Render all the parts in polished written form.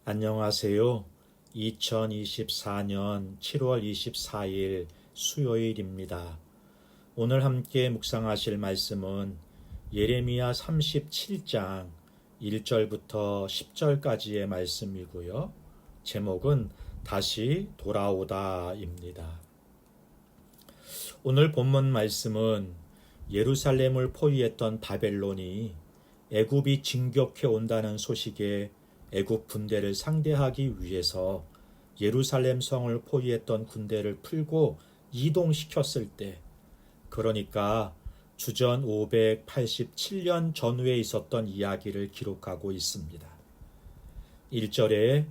안녕하세요. 2024년 7월 24일 수요일입니다. 오늘 함께 묵상하실 말씀은 예레미야 37장 1절부터 10절까지의 말씀이고요. 제목은 다시 돌아오다입니다. 오늘 본문 말씀은 예루살렘을 포위했던 바벨론이 애굽이 진격해 온다는 소식에 애굽 군대를 상대하기 위해서 예루살렘 성을 포위했던 군대를 풀고 이동시켰을 때, 그러니까 주전 587년 전후에 있었던 이야기를 기록하고 있습니다. 1절에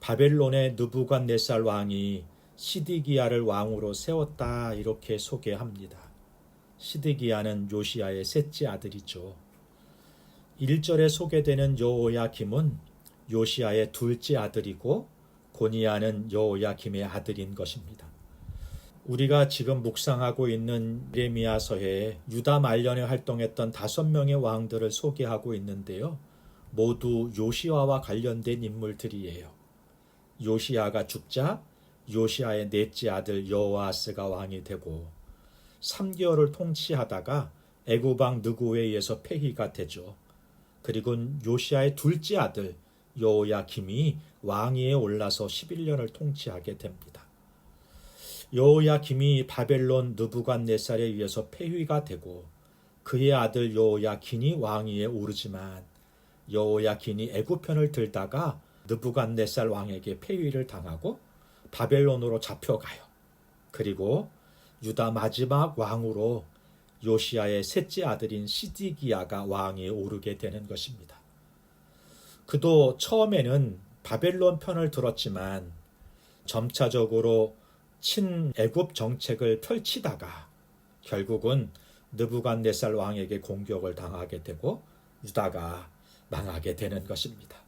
바벨론의 느부갓네살 왕이 시드기야를 왕으로 세웠다 이렇게 소개합니다. 시드기야는 요시야의 셋째 아들이죠. 1절에 소개되는 여호야김은 요시야의 둘째 아들이고 고니야는 여호야김의 아들인 것입니다. 우리가 지금 묵상하고 있는 예레미야서에 유다 말년에 활동했던 5명의 왕들을 소개하고 있는데요. 모두 요시야와 관련된 인물들이에요. 요시야가 죽자 요시야의 넷째 아들 여호아스가 왕이 되고 3개월을 통치하다가 애굽 왕 느고에 의해서 폐위가 되죠. 그리고 요시야의 둘째 아들 여호야김이 왕위에 올라서 11년을 통치하게 됩니다. 여호야김이 바벨론 느부갓네살에 의해서 폐위가 되고 그의 아들 여호야긴이 왕위에 오르지만 여호야긴이 애굽 편을 들다가 느부갓네살 왕에게 폐위를 당하고 바벨론으로 잡혀가요. 그리고 유다 마지막 왕으로 요시야의 셋째 아들인 시드기야가 왕위에 오르게 되는 것입니다. 그도 처음에는 바벨론 편을 들었지만 점차적으로 친애굽 정책을 펼치다가 결국은 느부갓네살 왕에게 공격을 당하게 되고 유다가 망하게 되는 것입니다.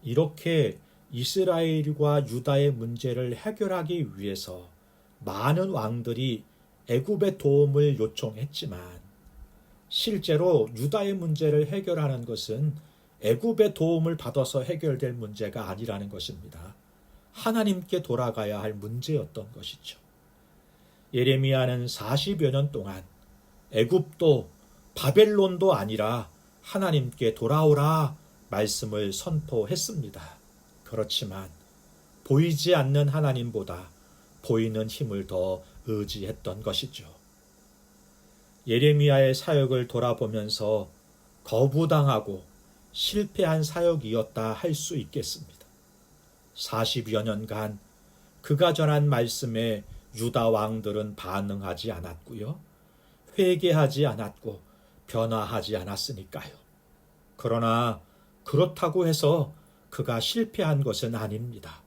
이렇게 이스라엘과 유다의 문제를 해결하기 위해서 많은 왕들이 애굽의 도움을 요청했지만 실제로 유다의 문제를 해결하는 것은 애굽의 도움을 받아서 해결될 문제가 아니라는 것입니다. 하나님께 돌아가야 할 문제였던 것이죠. 예레미야는 40여 년 동안 애굽도 바벨론도 아니라 하나님께 돌아오라 말씀을 선포했습니다. 그렇지만 보이지 않는 하나님보다 보이는 힘을 더 의지했던 것이죠. 예레미야의 사역을 돌아보면서 거부당하고 실패한 사역이었다 할 수 있겠습니다. 40여 년간 그가 전한 말씀에 유다 왕들은 반응하지 않았고요. 회개하지 않았고 변화하지 않았으니까요. 그러나 그렇다고 해서 그가 실패한 것은 아닙니다.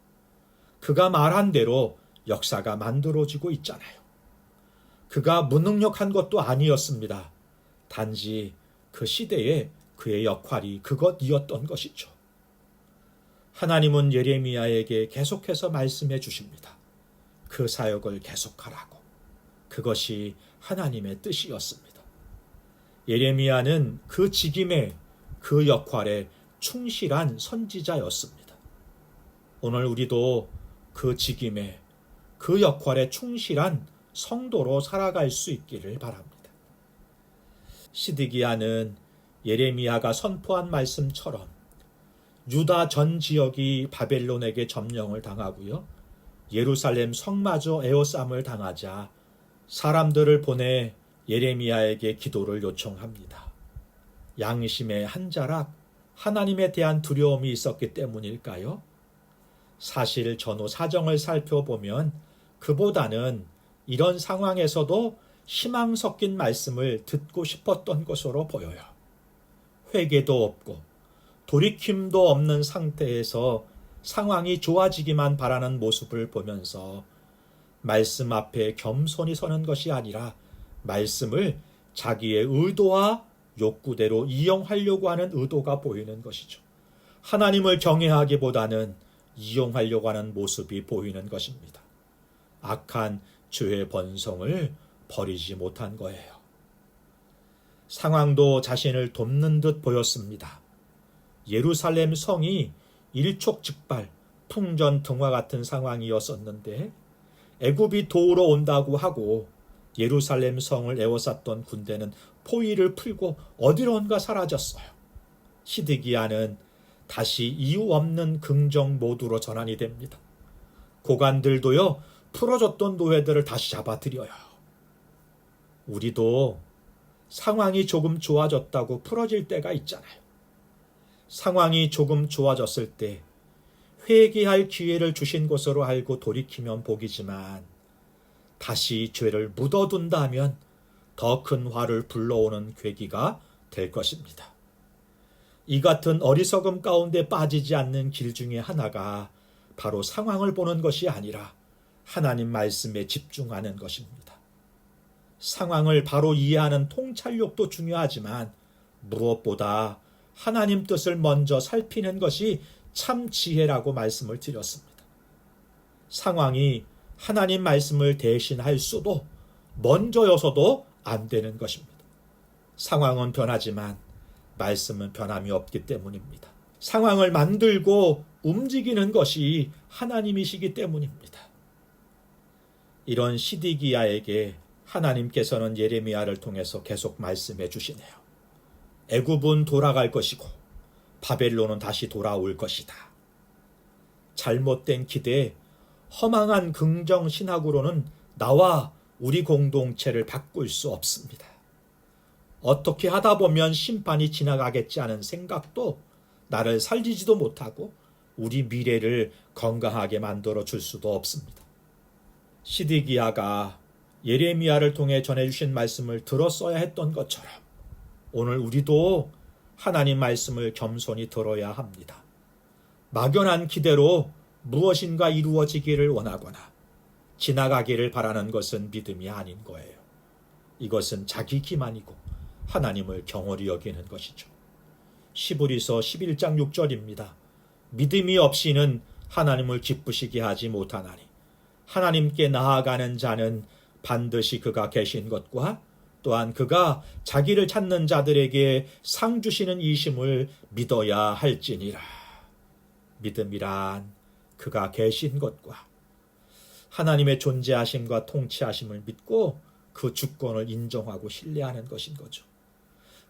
그가 말한 대로 역사가 만들어지고 있잖아요. 그가 무능력한 것도 아니었습니다. 단지 그 시대에 그의 역할이 그것이었던 것이죠. 하나님은 예레미야에게 계속해서 말씀해 주십니다. 그 사역을 계속하라고. 그것이 하나님의 뜻이었습니다. 예레미야는 그 직임에 그 역할에 충실한 선지자였습니다. 오늘 우리도 그 직임에 그 역할에 충실한 성도로 살아갈 수 있기를 바랍니다. 시드기야는 예레미야가 선포한 말씀처럼 유다 전 지역이 바벨론에게 점령을 당하고요. 예루살렘 성마저 에워싸움을 당하자 사람들을 보내 예레미야에게 기도를 요청합니다. 양심의 한 자락 하나님에 대한 두려움이 있었기 때문일까요? 사실 전후 사정을 살펴보면 그보다는 이런 상황에서도 희망 섞인 말씀을 듣고 싶었던 것으로 보여요. 회개도 없고 돌이킴도 없는 상태에서 상황이 좋아지기만 바라는 모습을 보면서 말씀 앞에 겸손히 서는 것이 아니라 말씀을 자기의 의도와 욕구대로 이용하려고 하는 의도가 보이는 것이죠. 하나님을 경외하기보다는 이용하려고 하는 모습이 보이는 것입니다. 악한 죄의 번성을 버리지 못한 거예요. 상황도 자신을 돕는 듯 보였습니다. 예루살렘 성이 일촉즉발, 풍전등화 같은 상황이었었는데 애굽이 도우러 온다고 하고 예루살렘 성을 에워쌌던 군대는 포위를 풀고 어디론가 사라졌어요. 시드기야는 다시 이유 없는 긍정 모드로 전환이 됩니다. 고관들도요, 풀어줬던 노예들을 다시 잡아들여요. 우리도 상황이 조금 좋아졌다고 풀어질 때가 있잖아요. 상황이 조금 좋아졌을 때 회개할 기회를 주신 것으로 알고 돌이키면 복이지만 다시 죄를 묻어둔다면 더 큰 화를 불러오는 계기가 될 것입니다. 이 같은 어리석음 가운데 빠지지 않는 길 중에 하나가 바로 상황을 보는 것이 아니라 하나님 말씀에 집중하는 것입니다. 상황을 바로 이해하는 통찰력도 중요하지만 무엇보다 하나님 뜻을 먼저 살피는 것이 참 지혜라고 말씀을 드렸습니다. 상황이 하나님 말씀을 대신할 수도 먼저여서도 안 되는 것입니다. 상황은 변하지만 말씀은 변함이 없기 때문입니다. 상황을 만들고 움직이는 것이 하나님이시기 때문입니다. 이런 시드기야에게 하나님께서는 예레미야를 통해서 계속 말씀해 주시네요. 애굽은 돌아갈 것이고 바벨론은 다시 돌아올 것이다. 잘못된 기대, 허망한 긍정 신학으로는 나와 우리 공동체를 바꿀 수 없습니다. 어떻게 하다 보면 심판이 지나가겠지 하는 생각도 나를 살리지도 못하고 우리 미래를 건강하게 만들어 줄 수도 없습니다. 시드기야가 예레미야를 통해 전해주신 말씀을 들었어야 했던 것처럼 오늘 우리도 하나님 말씀을 겸손히 들어야 합니다. 막연한 기대로 무엇인가 이루어지기를 원하거나 지나가기를 바라는 것은 믿음이 아닌 거예요. 이것은 자기 기만이고 하나님을 경홀히 여기는 것이죠. 시브리서 11장 6절입니다. 믿음이 없이는 하나님을 기쁘시게 하지 못하나니 하나님께 나아가는 자는 반드시 그가 계신 것과 또한 그가 자기를 찾는 자들에게 상 주시는 이심을 믿어야 할지니라. 믿음이란 그가 계신 것과 하나님의 존재하심과 통치하심을 믿고 그 주권을 인정하고 신뢰하는 것인 거죠.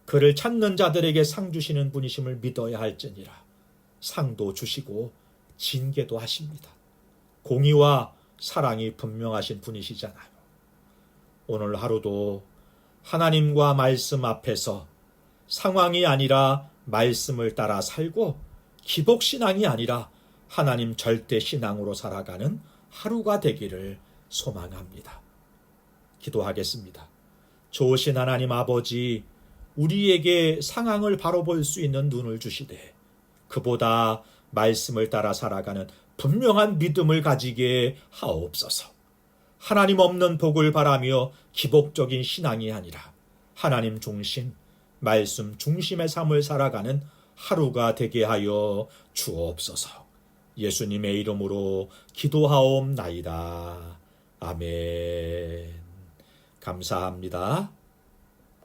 그를 찾는 자들에게 상 주시는 분이심을 믿어야 할지니라. 상도 주시고 징계도 하십니다. 공의와 사랑이 분명하신 분이시잖아요. 오늘 하루도 하나님과 말씀 앞에서 상황이 아니라 말씀을 따라 살고 기복신앙이 아니라 하나님 절대 신앙으로 살아가는 하루가 되기를 소망합니다. 기도하겠습니다. 좋으신 하나님 아버지, 우리에게 상황을 바로 볼 수 있는 눈을 주시되 그보다 말씀을 따라 살아가는 분명한 믿음을 가지게 하옵소서. 하나님 없는 복을 바라며 기복적인 신앙이 아니라 하나님 중심, 말씀 중심의 삶을 살아가는 하루가 되게 하여 주옵소서. 예수님의 이름으로 기도하옵나이다. 아멘. 감사합니다.